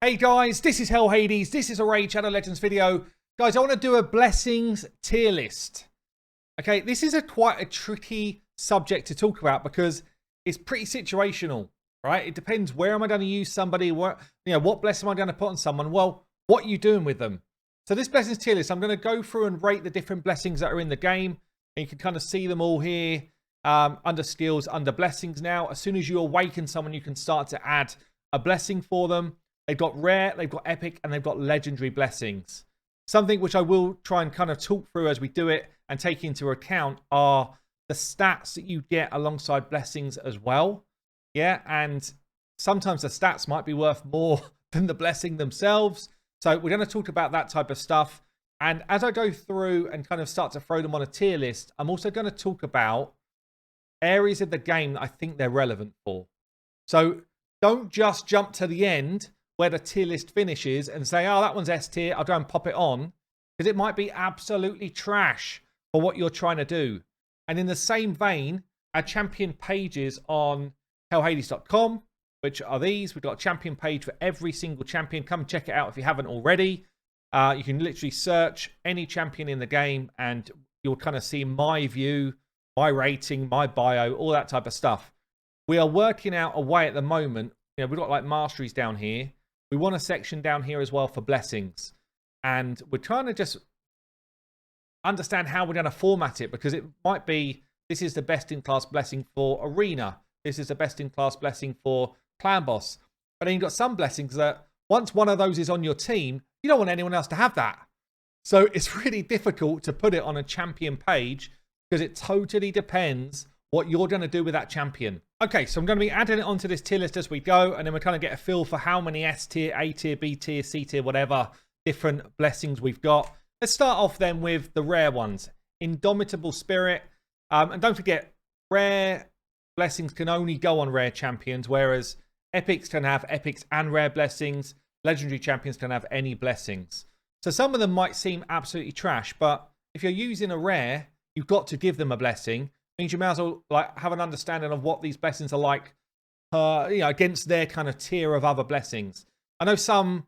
Hey guys, this is Hell Hades. This is a Raid Shadow Legends video. Guys, I want to do a blessings tier list. Okay, this is quite a tricky subject to talk about because it's pretty situational, right? It depends where am I going to use somebody, what blessing am I going to put on someone? Well, what are you doing with them? So this blessings tier list, I'm going to go through and rate the different blessings that are in the game. And you can kind of see them all here under skills, under blessings now. As soon as you awaken someone, you can start to add a blessing for them. They've got rare, they've got epic, and they've got legendary blessings. Something which I will try and kind of talk through as we do it and take into account are the stats that you get alongside blessings as well. Yeah, and sometimes the stats might be worth more than the blessing themselves. So we're going to talk about that type of stuff. And as I go through and kind of start to throw them on a tier list, I'm also going to talk about areas of the game that I think they're relevant for. So don't just jump to the end where the tier list finishes and say, oh, that one's S tier, I'll go and pop it on, because it might be absolutely trash for what you're trying to do. And in the same vein, our champion pages on hellhades.com, which are these. We've got a champion page for every single champion. Come check it out if you haven't already. You can literally search any champion in the game and you'll kind of see my view, my rating, my bio, all that type of stuff. We are working out a way at the moment. You know, we've got like masteries down here. We want a section down here as well for blessings. And we're trying to just understand how we're going to format it, because it might be this is the best in class blessing for arena. This is the best in class blessing for clan boss. But then you've got some blessings that once one of those is on your team, you don't want anyone else to have that. So it's really difficult to put it on a champion page because it totally depends what you're going to do with that champion. Okay, so I'm going to be adding it onto this tier list as we go, and then we're kind of get a feel for how many S tier, A tier, B tier, C tier, whatever different blessings we've got. Let's start off then with the rare ones. Indomitable Spirit. And don't forget, rare blessings can only go on rare champions, whereas epics can have epics and rare blessings. Legendary champions can have any blessings. So some of them might seem absolutely trash, but if you're using a rare, you've got to give them a blessing. Means you may as well like have an understanding of what these blessings are like against their kind of tier of other blessings. I know some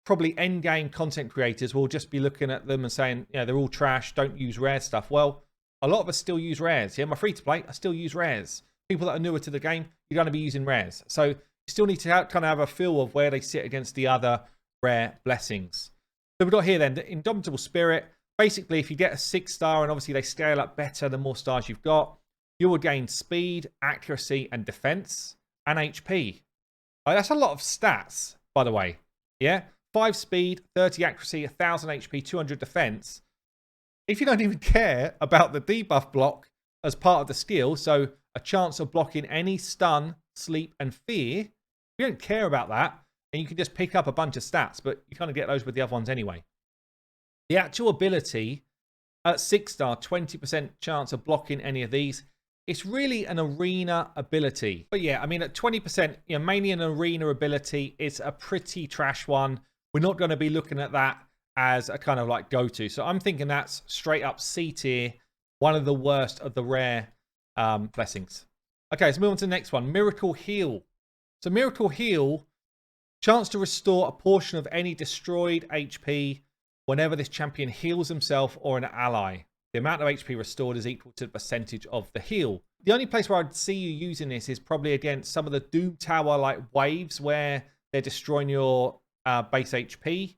probably end game content creators will just be looking at them and saying, they're all trash, don't use rare stuff. Well, a lot of us still use rares. Yeah, my free to play, I still use rares. People that are newer to the game, you're going to be using rares. So you still need to kind of have a feel of where they sit against the other rare blessings. So we've got here then the Indomitable Spirit. Basically, if you get a 6-star, and obviously they scale up better the more stars you've got, you will gain speed, accuracy, and defense, and HP. That's a lot of stats, by the way. Yeah? 5 speed, 30 accuracy, 1000 HP, 200 defense. If you don't even care about the debuff block as part of the skill, so a chance of blocking any stun, sleep, and fear, if you don't care about that, then you can just pick up a bunch of stats, but you kind of get those with the other ones anyway. The actual ability at 6-star, 20% chance of blocking any of these. It's really an arena ability. But yeah, I mean, at 20%, mainly an arena ability, it's a pretty trash one. We're not going to be looking at that as a kind of like go-to. So I'm thinking that's straight up C tier, one of the worst of the rare blessings. Okay, let's move on to the next one. Miracle Heal. So Miracle Heal, chance to restore a portion of any destroyed HP whenever this champion heals himself or an ally. The amount of HP restored is equal to the percentage of the heal. The only place where I'd see you using this is probably against some of the Doom Tower like waves where they're destroying your base HP.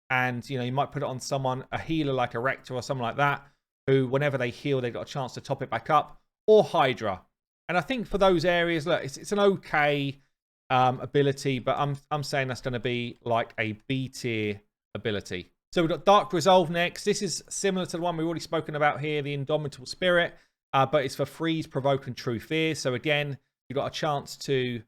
And, you might put it on someone, a healer like a Rector or something like that, who whenever they heal, they've got a chance to top it back up. Or Hydra. And I think for those areas, look, it's an okay ability, but I'm saying that's going to be like a B tier ability. So we've got Dark Resolve next. This is similar to the one we've already spoken about here, the Indomitable Spirit, but it's for Freeze, Provoke, and True Fear. So again, you've got a chance to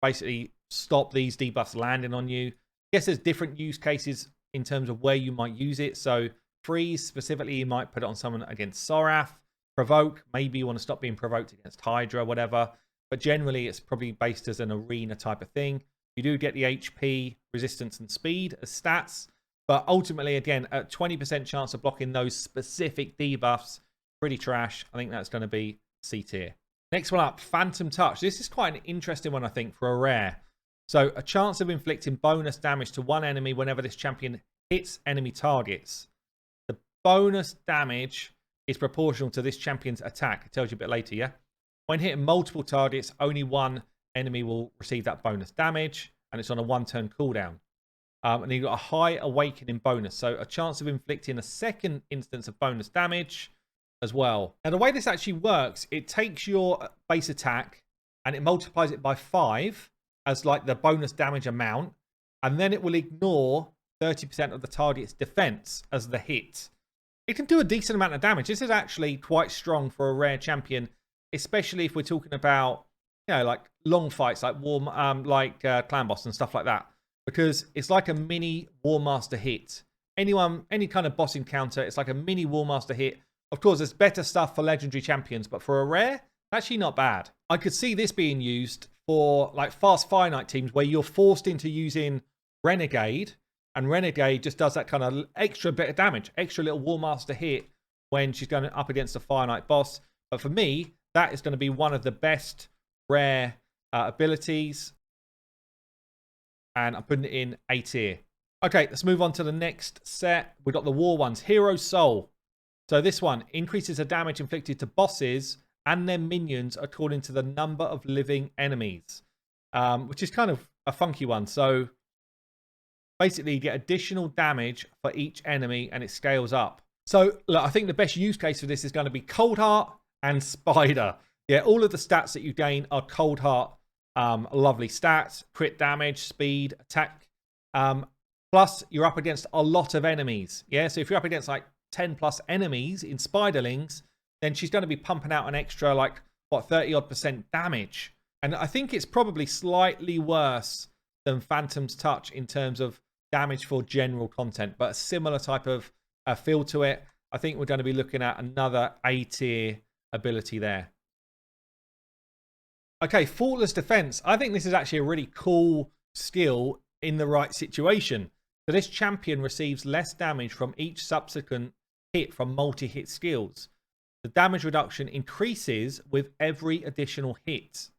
basically stop these debuffs landing on you. I guess there's different use cases in terms of where you might use it. So Freeze, specifically, you might put it on someone against Sorath. Provoke, maybe you want to stop being provoked against Hydra, whatever. But generally, it's probably based as an arena type of thing. You do get the HP, resistance, and speed as stats. But ultimately, again, at 20% chance of blocking those specific debuffs, pretty trash. I think that's going to be C tier. Next one up, Phantom Touch. This is quite an interesting one, I think, for a rare. So a chance of inflicting bonus damage to one enemy whenever this champion hits enemy targets. The bonus damage is proportional to this champion's attack. It tells you a bit later, yeah? When hitting multiple targets, only one enemy will receive that bonus damage, and it's on a 1-turn cooldown. And you've got a high awakening bonus, so a chance of inflicting a second instance of bonus damage as well. Now, the way this actually works, it takes your base attack and it multiplies it by 5 as like the bonus damage amount, and then it will ignore 30% of the target's defense as the hit. It can do a decent amount of damage. This is actually quite strong for a rare champion, especially if we're talking about, you know, like long fights, like clan boss and stuff like that, because it's like a mini War Master hit. Any kind of boss encounter, it's like a mini War Master hit. Of course, there's better stuff for legendary champions, but for a rare, actually not bad. I could see this being used for like fast finite teams where you're forced into using Renegade, and Renegade just does that kind of extra bit of damage, extra little War Master hit when she's going up against a finite boss. But for me, that is going to be one of the best rare abilities. And I'm putting it in A tier. Okay, let's move on to the next set. We've got the War ones. Hero Soul. So this one increases the damage inflicted to bosses and their minions according to the number of living enemies, which is kind of a funky one. So basically, you get additional damage for each enemy, and it scales up. So look, I think the best use case for this is going to be Cold Heart and Spider. Yeah, all of the stats that you gain are Cold Heart. Lovely stats, crit damage, speed, attack. Plus, you're up against a lot of enemies. Yeah, so if you're up against like 10 plus enemies in Spiderlings, then she's going to be pumping out an extra, like, what, 30-odd% damage. And I think it's probably slightly worse than Phantom's Touch in terms of damage for general content, but a similar type of feel to it. I think we're going to be looking at another A-tier ability there. Okay, Faultless Defense. I think this is actually a really cool skill in the right situation. So this champion receives less damage from each subsequent hit from multi-hit skills. The damage reduction increases with every additional hit.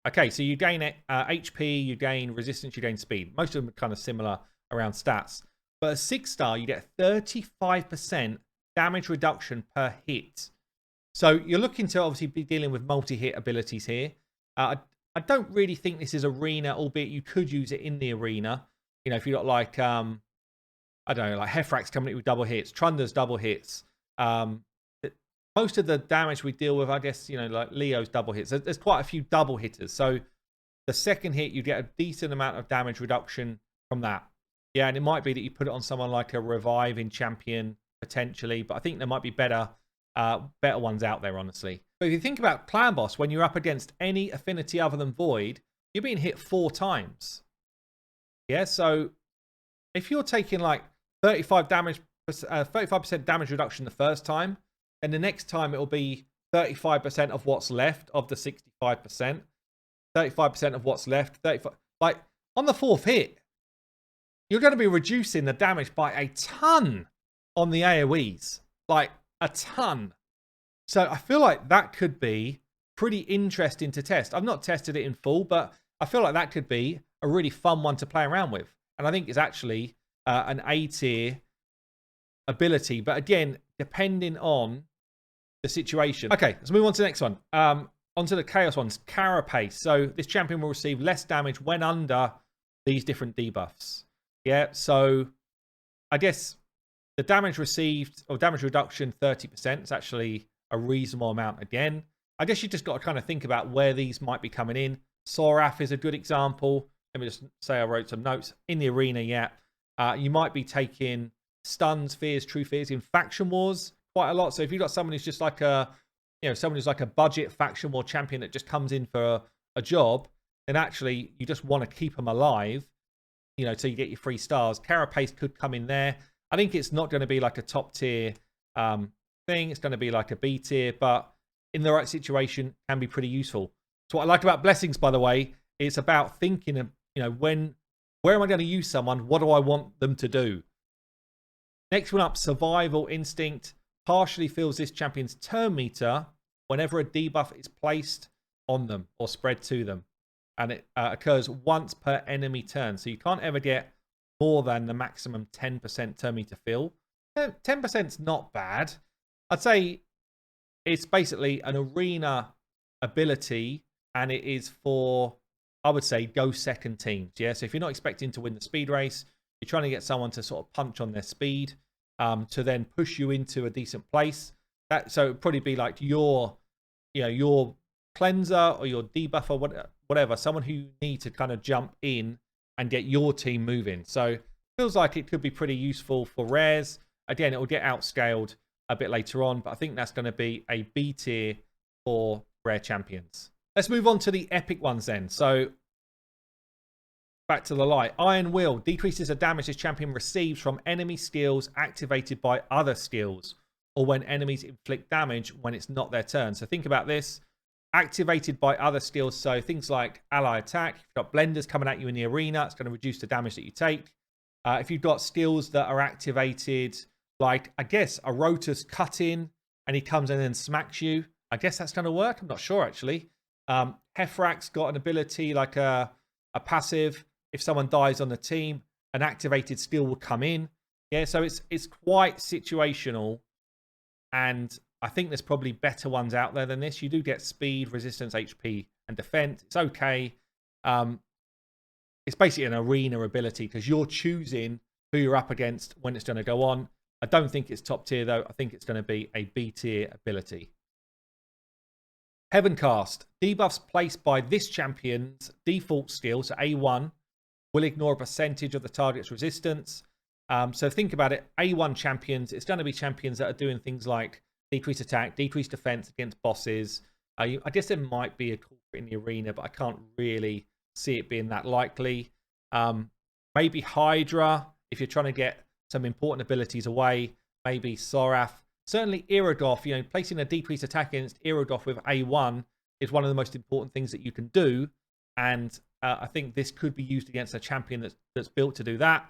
Okay, so you gain HP, you gain resistance, you gain speed. Most of them are kind of similar around stats. But a 6-star, you get 35% damage reduction per hit. So you're looking to obviously be dealing with multi-hit abilities here. I don't really think this is arena, albeit you could use it in the arena. You know, if you've got like, I don't know, like Hefrax coming in with double hits, Trunder's double hits. Most of the damage we deal with, I guess, you know, like Leo's double hits. There's quite a few double hitters. So the second hit, you get a decent amount of damage reduction from that. Yeah, and it might be that you put it on someone like a reviving champion, potentially. But I think there might be better ones out there, honestly. But if you think about Clan Boss, when you're up against any affinity other than Void, you're being hit 4 times. Yeah, so if you're taking like 35% damage reduction the first time, and the next time it will be 35% of what's left of the 65%, 35% of what's left, 35. Like on the 4th hit, you're going to be reducing the damage by a ton on the AoEs, like a ton. So I feel like that could be pretty interesting to test. I've not tested it in full, but I feel like that could be a really fun one to play around with. And I think it's actually an A-tier ability, but again, depending on the situation. Okay, let's move on to the next one. Onto the Chaos ones. Carapace. So this champion will receive less damage when under these different debuffs. Yeah, so I guess the damage received, or damage reduction, 30%. It's actually a reasonable amount again. I guess you just got to kind of think about where these might be coming in. Soraf is a good example. Let me just say I wrote some notes. In the arena, yeah. You might be taking stuns, fears, true fears in faction wars quite a lot. So if you've got someone who's just like a, you know, someone who's like a budget faction war champion that just comes in for a job, then actually you just want to keep them alive, you know, till you get your 3 stars. Carapace could come in there. I think it's not going to be like a top tier thing. It's going to be like a B tier, but in the right situation can be pretty useful. So what I like about blessings, by the way, it's about thinking of, you know, where am I going to use someone? What do I want them to do? Next one up, Survival Instinct. Partially fills this champion's turn meter whenever a debuff is placed on them or spread to them. and it occurs once per enemy turn. So you can't ever get more than the maximum 10% turn meter fill. 10% is not bad. I'd say it's basically an arena ability, and it is for, I would say, go second teams. Yeah, so if you're not expecting to win the speed race, you're trying to get someone to sort of punch on their speed to then push you into a decent place. So it'd probably be like your cleanser or your debuffer, whatever, someone who you need to kind of jump in and get your team moving. So feels like it could be pretty useful for rares. Again, it will get outscaled a bit later on, but I think that's going to be a B tier for rare champions. Let's move on to the epic ones then. So back to the light. Iron Will decreases the damage this champion receives from enemy skills activated by other skills, or when enemies inflict damage when it's not their turn. So think about this. Activated by other skills, so things like ally attack. If you've got blenders coming at you in the arena, it's going to reduce the damage that you take. If you've got skills that are activated, like, I guess, a rotor's cut in and he comes in and smacks you, I guess that's going to work. I'm not sure, actually. Hefrak's got an ability like a passive. If someone dies on the team, an activated skill will come in. Yeah, so it's quite situational, and I think there's probably better ones out there than this. You do get speed, resistance, HP, and defense. It's okay. It's basically an arena ability because you're choosing who you're up against when it's going to go on. I don't think it's top tier, though. I think it's going to be a B tier ability. Heavencast. Debuffs placed by this champion's default skill, so A1, will ignore a percentage of the target's resistance. So think about it. A1 champions, it's going to be champions that are doing things like decreased attack, decreased defense against bosses. I guess there might be a call for it in the arena, but I can't really see it being that likely. Maybe Hydra, if you're trying to get some important abilities away. Maybe Sorath. Certainly Iridoff, placing a decreased attack against Iridoff with A1 is one of the most important things that you can do. And I think this could be used against a champion that's built to do that.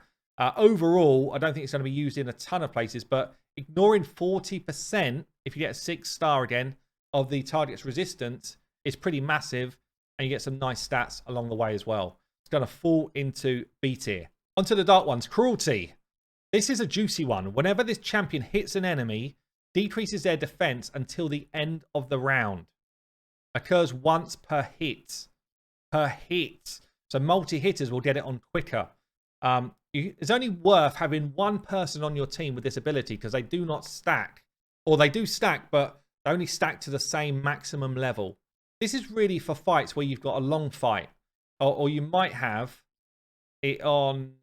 Overall, I don't think it's going to be used in a ton of places, but ignoring 40%, if you get a 6-star again, of the target's resistance is pretty massive, and you get some nice stats along the way as well. It's going to fall into B tier. Onto the dark ones. Cruelty. This is a juicy one. Whenever this champion hits an enemy, decreases their defense until the end of the round. Occurs once per hit. So multi-hitters will get it on quicker. It's only worth having one person on your team with this ability because they do not stack. Or they do stack, but they only stack to the same maximum level. This is really for fights where you've got a long fight. Or you might have it on,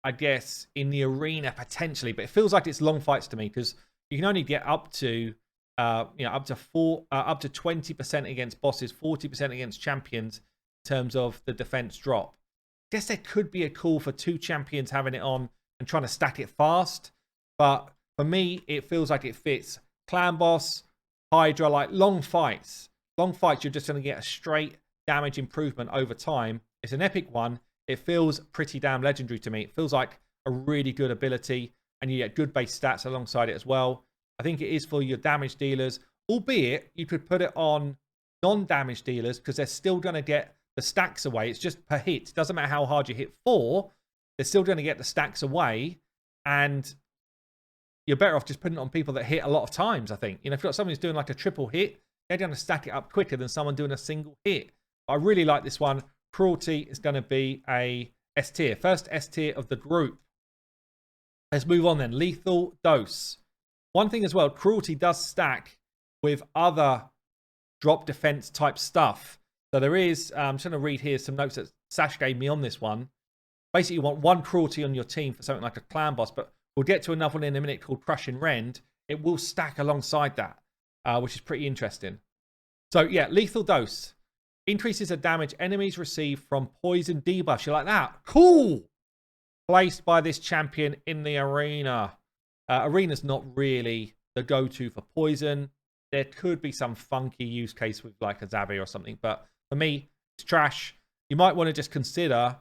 I guess, in the arena potentially. But it feels like it's long fights to me because you can only get up to up to 20% against bosses, 40% against champions in terms of the defense drop. I guess there could be a call for 2 champions having it on and trying to stack it fast. But for me, it feels like it fits clan boss, Hydra, like long fights. Long fights, you're just going to get a straight damage improvement over time. It's an epic one. It feels pretty damn legendary to me. It feels like a really good ability, and you get good base stats alongside it as well. I think it is for your damage dealers, albeit you could put it on non-damage dealers because they're still going to get the stacks away. It's just per hit. It doesn't matter how hard you hit 4. They're still going to get the stacks away, and you're better off just putting it on people that hit a lot of times, I think. If you've got someone who's doing like a triple hit, they're going to stack it up quicker than someone doing a single hit. I really like this one. Cruelty is going to be a S tier. First S tier of the group. Let's move on then. Lethal Dose. One thing as well, Cruelty does stack with other drop defense type stuff. So there is, I'm just going to read here some notes that Sash gave me on this one. Basically, you want 1 Cruelty on your team for something like a clan boss, but we'll get to another one in a minute called Crushing Rend. It will stack alongside that, which is pretty interesting. So yeah, Lethal Dose. Increases the damage enemies receive from poison debuffs. You like that? Cool! Placed by this champion in the arena. Arena's not really the go-to for poison. There could be some funky use case with like a Zabi or something, but for me, it's trash. You might want to just consider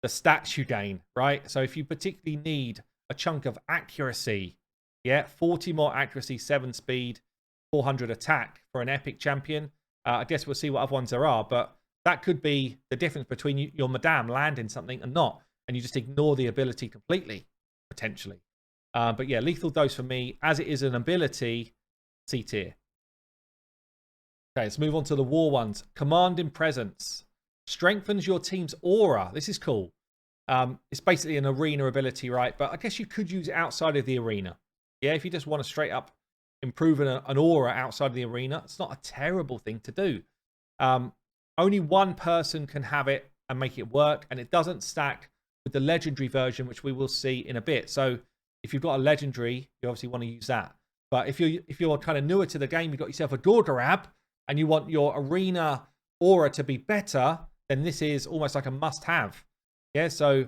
the stats you gain, right? So if you particularly need a chunk of accuracy, yeah, 40 more accuracy, 7 speed, 400 attack for an epic champion. I guess we'll see what other ones there are, but that could be the difference between your Madame landing something and not. And you just ignore the ability completely, potentially. But yeah, lethal dose for me, as it is an ability, C tier. Okay, let's move on to the war ones. Commanding Presence. Strengthens your team's aura. This is cool. It's basically an arena ability, right? But I guess you could use it outside of the arena. Yeah, if you just want to straight up improve an aura outside of the arena, it's not a terrible thing to do. Only one person can have it and make it work, and it doesn't stack with the legendary version, which we will see in a bit. So if you've got a legendary, you obviously want to use that. But if you're kind of newer to the game, you've got yourself a Gorgorab, and you want your arena aura to be better, then this is almost like a must-have. Yeah, so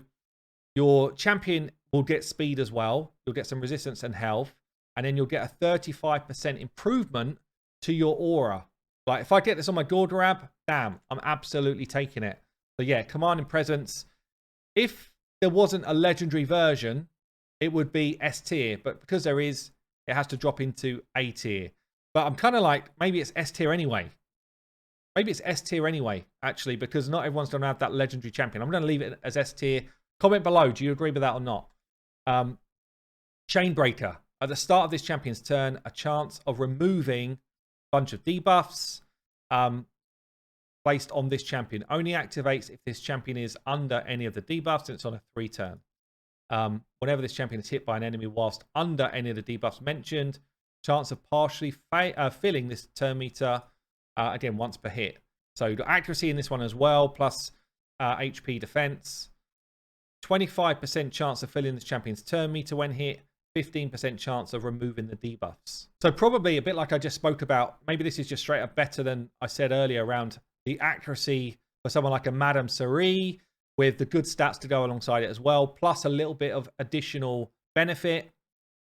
your champion will get speed as well. You'll get some resistance and health, and then you'll get a 35% improvement to your aura. Like, if I get this on my Gorgorab, damn, I'm absolutely taking it. So yeah, Commanding Presence. If there wasn't a legendary version, it would be S tier, but because there is, it has to drop into A tier. But I'm kind of like, maybe it's S tier anyway. Maybe it's S tier anyway, actually, because not everyone's going to have that legendary champion. I'm going to leave it as S tier. Comment below, do you agree with that or not? Chainbreaker. At the start of this champion's turn, a chance of removing a bunch of debuffs placed on this champion. Only activates if this champion is under any of the debuffs, and it's on a 3 turn. Whenever this champion is hit by an enemy whilst under any of the debuffs mentioned, chance of partially filling this turn meter, again, once per hit. So you've got accuracy in this one as well, plus HP defense. 25% chance of filling this champion's turn meter when hit. 15% chance of removing the debuffs. So probably a bit like I just spoke about, maybe this is just straight up better than I said earlier around the accuracy for someone like a Madame Cerie, with the good stats to go alongside it as well, plus a little bit of additional benefit.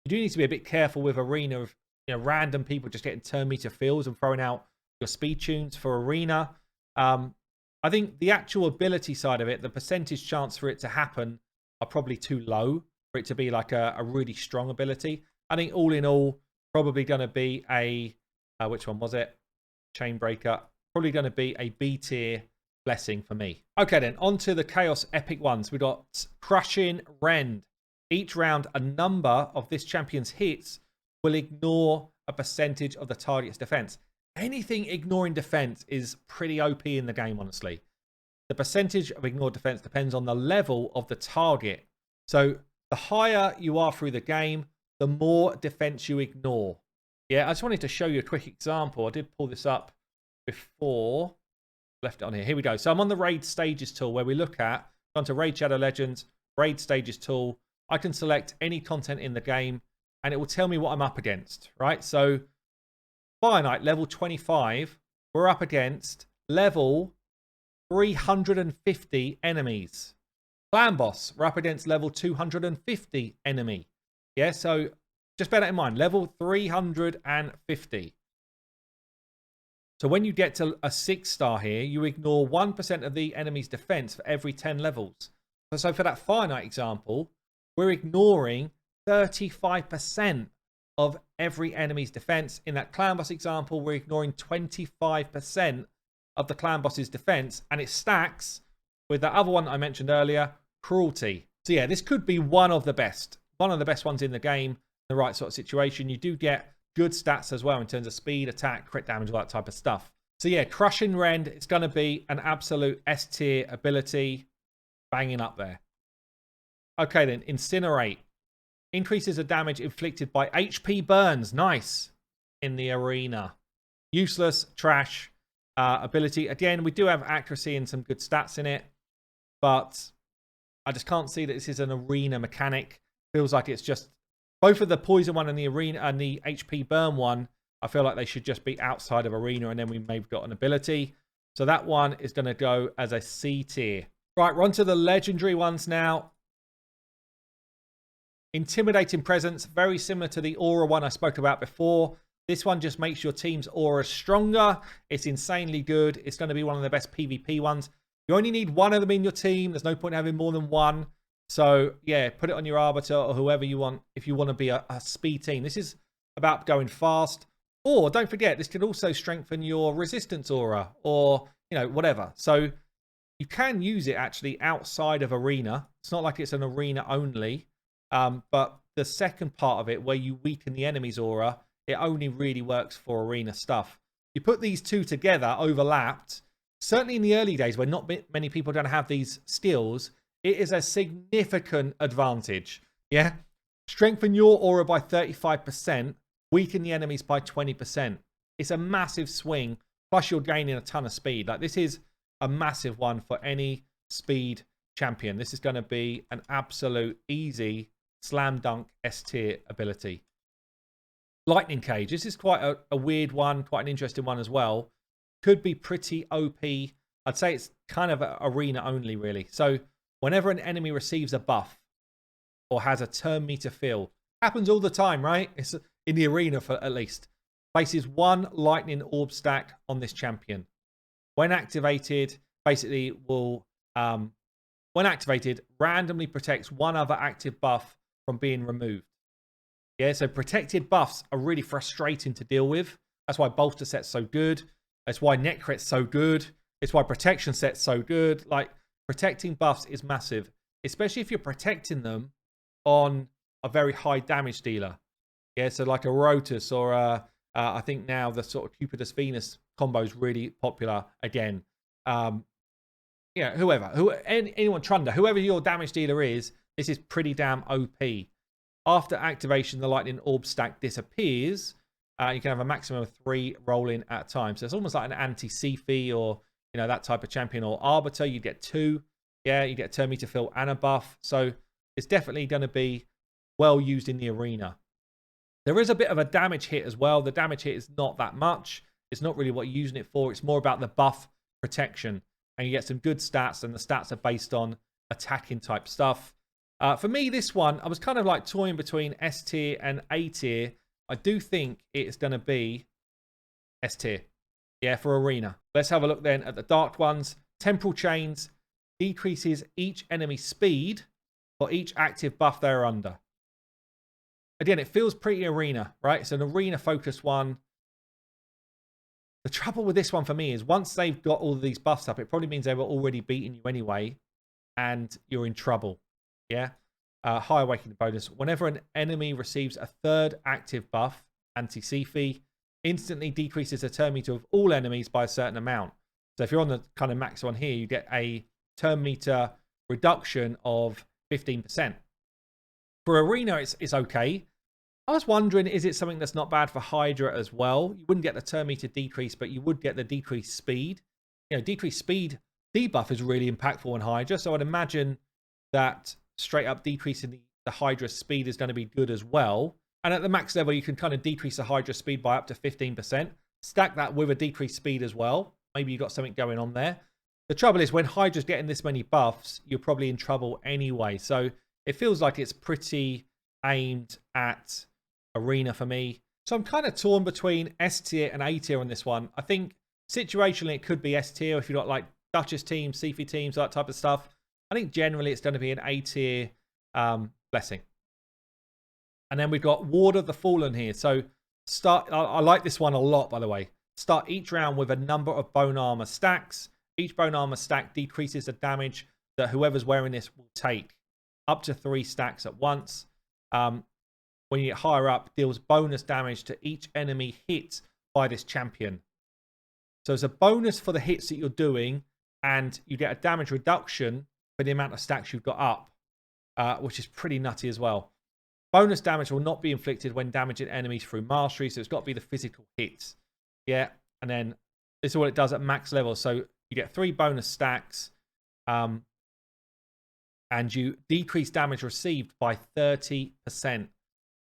You do need to be a bit careful with Arena of, you know, random people just getting turn meter fills and throwing out your speed tunes for Arena. I think the actual ability side of it, the percentage chance for it to happen are probably too low for it to be like a really strong ability. I think all in all, probably going to be a, which one was it? Chainbreaker. Probably going to be a B tier blessing for me. Okay then, on to the Chaos Epic ones. We've got Crushing Rend. Each round, a number of this champion's hits will ignore a percentage of the target's defense. Anything ignoring defense is pretty OP in the game, honestly. The percentage of ignored defense depends on the level of the target. So the higher you are through the game, the more defense you ignore. Yeah, I just wanted to show you a quick example. I did pull this up before. Left it on here. Here we go. So I'm on the Raid Stages tool where we look at, gone to Raid Shadow Legends, Raid Stages tool. I can select any content in the game and it will tell me what I'm up against, right? So Fire Knight, level 25, we're up against level 350 enemies. Clan Boss, we're up against level 250 enemy. Yeah, so just bear that in mind, level 350. So when you get to a 6-star here, you ignore 1% of the enemy's defense for every 10 levels. So for that Fire Knight example, we're ignoring 35% of every enemy's defense. In that Clan Boss example, we're ignoring 25% of the Clan Boss's defense, and it stacks with that other one I mentioned earlier, Cruelty. So yeah, this could be one of the best ones in the game, the right sort of situation. You do get good stats as well in terms of speed, attack, crit damage, all that type of stuff. So yeah, Crushing Rend, it's going to be an absolute S tier ability, banging up there. Okay then, Incinerate. Increases the damage inflicted by HP burns. Nice. In the arena. Useless, trash ability. Again, we do have accuracy and some good stats in it, but I just can't see that this is an arena mechanic. Feels like it's just both of the poison one and the arena and the HP burn one. I feel like they should just be outside of arena, and then we maybe got an ability. So that one is going to go as a C tier. Right, we're on to the legendary ones now. Intimidating Presence, very similar to the aura one I spoke about before. This one just makes your team's aura stronger. It's insanely good. It's going to be one of the best PvP ones. You only need one of them in your team. There's no point having more than one. So yeah, put it on your Arbiter or whoever you want if you want to be a speed team. This is about going fast. Or don't forget, this can also strengthen your resistance aura or, whatever. So you can use it actually outside of arena. It's not like it's an arena only. But the second part of it, where you weaken the enemy's aura, it only really works for arena stuff. You put these two together, overlapped. Certainly in the early days, when not many people don't have these skills, it is a significant advantage. Yeah? Strengthen your aura by 35%, weaken the enemies by 20%. It's a massive swing, plus you're gaining a ton of speed. Like, this is a massive one for any speed champion. This is going to be an absolute easy slam dunk S tier ability. Lightning Cage. This is quite a weird one, quite an interesting one as well. Could be pretty OP. I'd say it's kind of arena only, really. So whenever an enemy receives a buff or has a turn meter fill, happens all the time, right? It's in the arena, for at least. Places one lightning orb stack on this champion. When activated, basically will, when activated, randomly protects one other active buff from being removed. Yeah, so protected buffs are really frustrating to deal with. That's why bolster set's so good. That's why net crit's so good. It's why protection set's so good. Like, protecting buffs is massive, especially if you're protecting them on a very high damage dealer. Yeah, so like a Rotus or I think now the sort of Cupidus Venus combo is really popular again. Yeah, anyone Trunder, whoever your damage dealer is, this is pretty damn OP. After activation, the lightning orb stack disappears. You can have a maximum of 3 rolling at a time. So it's almost like an anti-Sifi or, that type of champion, or Arbiter. You get 2. Yeah, you get a turn meter fill and a buff. So it's definitely going to be well used in the arena. There is a bit of a damage hit as well. The damage hit is not that much. It's not really what you're using it for. It's more about the buff protection. And you get some good stats, and the stats are based on attacking type stuff. For me, this one, I was kind of like toying between S tier and A tier. I do think it's going to be S tier. Yeah, for arena. Let's have a look then at the dark ones. Temporal Chains decreases each enemy's speed for each active buff they're under. Again, it feels pretty arena, right? It's an arena-focused one. The trouble with this one for me is once they've got all of these buffs up, it probably means they were already beating you anyway, and you're in trouble. Yeah? High awakening bonus. Whenever an enemy receives a third active buff, anti-Sifi, instantly decreases the turn meter of all enemies by a certain amount. So if you're on the kind of max one here, you get a turn meter reduction of 15%. For arena, it's okay. I was wondering, is it something that's not bad for Hydra as well? You wouldn't get the turn meter decrease, but you would get the decreased speed. Decreased speed debuff is really impactful on Hydra, so I'd imagine that straight up decreasing the Hydra speed is going to be good as well. And at the max level, you can kind of decrease the Hydra speed by up to 15%. Stack that with a decreased speed as well. Maybe you've got something going on there. The trouble is, when Hydra's getting this many buffs, you're probably in trouble anyway. So it feels like it's pretty aimed at arena for me. So I'm kind of torn between S tier and A tier on this one. I think situationally it could be S tier if you've got like Duchess teams, Sifi teams, that type of stuff. I think generally it's going to be an A tier blessing. And then we've got Ward of the Fallen here. So I like this one a lot, by the way. Start each round with a number of bone armor stacks. Each bone armor stack decreases the damage that whoever's wearing this will take. Up to 3 stacks at once. When you get higher up, deals bonus damage to each enemy hit by this champion. So it's a bonus for the hits that you're doing, and you get a damage reduction for the amount of stacks you've got up, which is pretty nutty as well. Bonus damage will not be inflicted when damaging enemies through mastery, so it's got to be the physical hits. Yeah, and then this is what it does at max level. So you get 3 bonus stacks, and you decrease damage received by 30%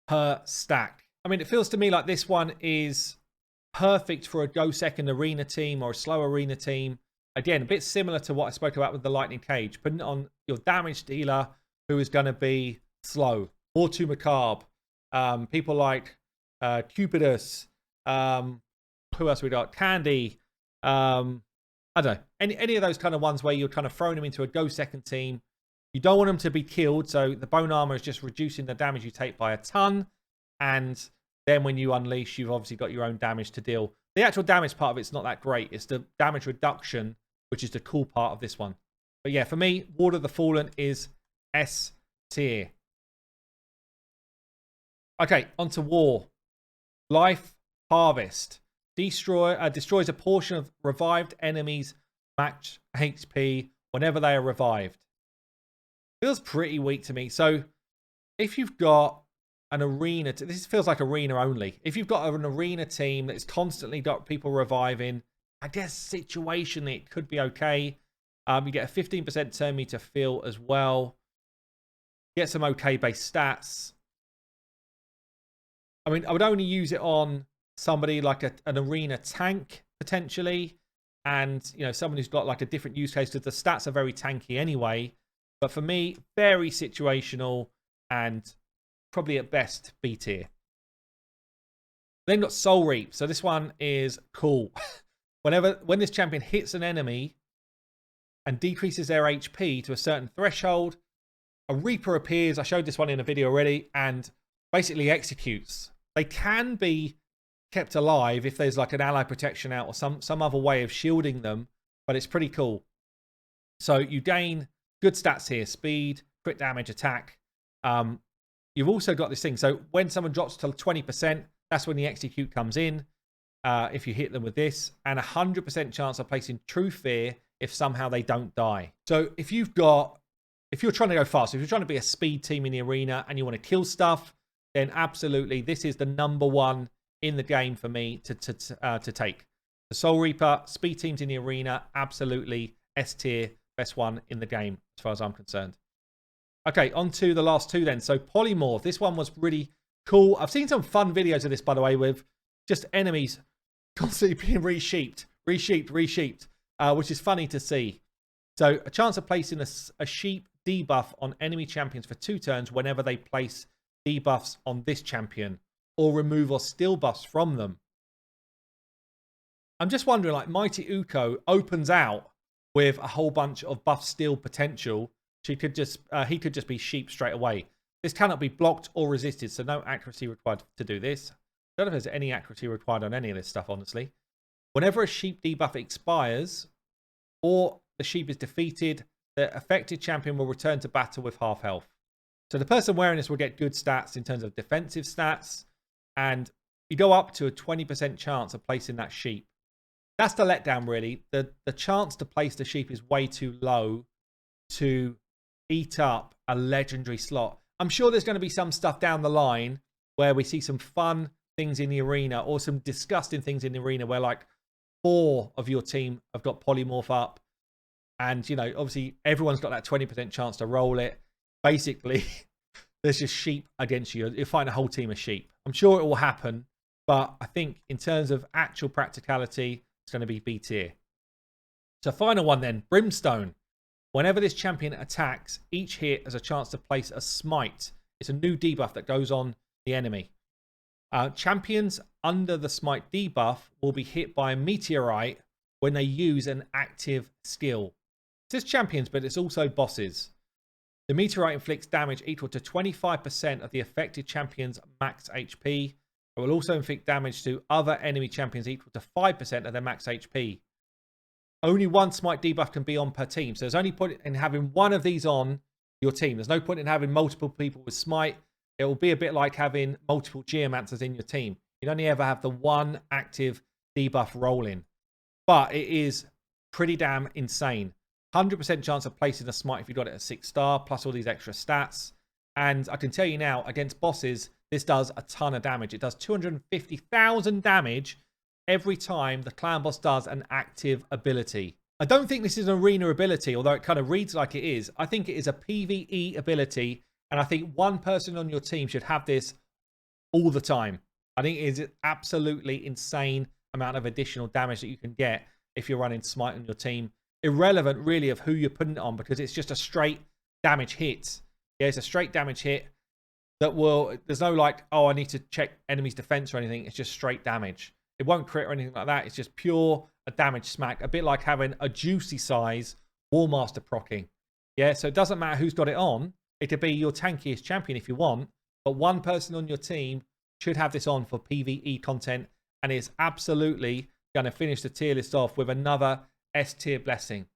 per stack. I mean, it feels to me like this one is perfect for a go second arena team or a slow arena team. Again, a bit similar to what I spoke about with the Lightning Cage. Putting it on your damage dealer who is going to be slow. Or too macabre. People like Cupidus. Who else we got? Candy. I don't know. Any of those kind of ones where you're kind of throwing them into a go second team. You don't want them to be killed, so the bone armor is just reducing the damage you take by a ton. And Then when you unleash, you've obviously got your own damage to deal. The actual damage part of it's not that great. It's the damage reduction, which is the cool part of this one. But yeah, for me, Ward of the Fallen is S tier. Okay, onto War. Life Harvest. Destroys a portion of revived enemies' max HP whenever they are revived. Feels pretty weak to me. So if you've got an arena, this feels like arena only. If you've got an arena team that's constantly got people reviving, I guess situationally it could be okay. You get a 15% turn meter fill as well. Get some okay base stats. I mean, I would only use it on somebody like an arena tank, potentially. And, you know, someone who's got like a different use case, because the stats are very tanky anyway. But for me, very situational and probably at best B tier. Then got Soul Reap. So this one is cool. When this champion hits an enemy and decreases their HP to a certain threshold, a Reaper appears. I showed this one in a video already, and basically executes. They can be kept alive if there's like an ally protection out or some other way of shielding them, but it's pretty cool. So you gain good stats here: speed, crit damage, attack. You've also got this thing. So when someone drops to 20%, that's when the execute comes in. If you hit them with this, and 100% chance of placing True Fear if somehow they don't die. So if you're trying to go fast, if you're trying to be a speed team in the arena and you want to kill stuff, then absolutely this is the #1 in the game for me to take. The Soul Reaper, speed teams in the arena, absolutely S tier, best one in the game as far as I'm concerned. Okay, on to the last two then. So Polymorph, this one was really cool. I've seen some fun videos of this, by the way, with just enemies constantly being reshaped, which is funny to see. So a chance of placing a sheep debuff on enemy champions for 2 turns whenever they place debuffs on this champion, or remove or steal buffs from them. I'm just wondering, like, Mighty Uko opens out with a whole bunch of buff steal potential. He could just be sheep straight away. This cannot be blocked or resisted, so no accuracy required to do this. I don't know if there's any accuracy required on any of this stuff, honestly. Whenever a sheep debuff expires or the sheep is defeated, the affected champion will return to battle with half health. So the person wearing this will get good stats in terms of defensive stats, and you go up to a 20% chance of placing that sheep. That's the letdown, really. The chance to place the sheep is way too low to eat up a legendary slot. I'm sure there's going to be some stuff down the line where we see some fun things in the arena, or some disgusting things in the arena where like 4 of your team have got polymorph up, and you know, obviously everyone's got that 20% chance to roll it. Basically, there's just sheep against you. You'll find a whole team of sheep. I'm sure it will happen, but I think in terms of actual practicality, it's going to be B tier. So final one then, Brimstone. Whenever this champion attacks, each hit has a chance to place a smite. It's a new debuff that goes on the enemy. Champions under the smite debuff will be hit by a meteorite when they use an active skill. It says champions, but it's also bosses. The meteorite inflicts damage equal to 25% of the affected champion's max HP. It will also inflict damage to other enemy champions equal to 5% of their max HP. Only one smite debuff can be on per team. So there's only point in having one of these on your team. There's no point in having multiple people with smite. It will be a bit like having multiple geomancers in your team. You'd only ever have the one active debuff rolling. But it is pretty damn insane. 100% chance of placing a smite if you got it at 6-star, plus all these extra stats. And I can tell you now, against bosses, this does a ton of damage. It does 250,000 damage every time the clan boss does an active ability. I don't think this is an arena ability, although it kind of reads like it is. I think it is a PvE ability, and I think one person on your team should have this all the time. I think it is an absolutely insane amount of additional damage that you can get if you're running smite on your team. Irrelevant, really, of who you're putting it on, because it's just a straight damage hit. Yeah, it's a straight damage hit that will... There's no like, oh, I need to check enemy's defense or anything. It's just straight damage. It won't crit or anything like that. It's just pure a damage smack. A bit like having a juicy size Warmaster proccing. Yeah, so it doesn't matter who's got it on. It could be your tankiest champion if you want, but one person on your team should have this on for PvE content, and it's absolutely going to finish the tier list off with another S tier blessing.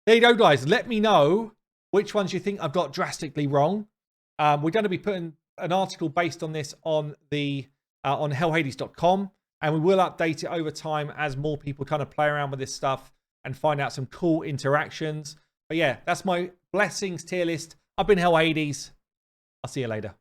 There you go, guys. Let me know which ones you think I've got drastically wrong. We're going to be putting an article based on this on the on hellhades.com, and we will update it over time as more people kind of play around with this stuff and find out some cool interactions. But yeah, that's my blessings tier list. I've been Hell Hades. I'll see you later.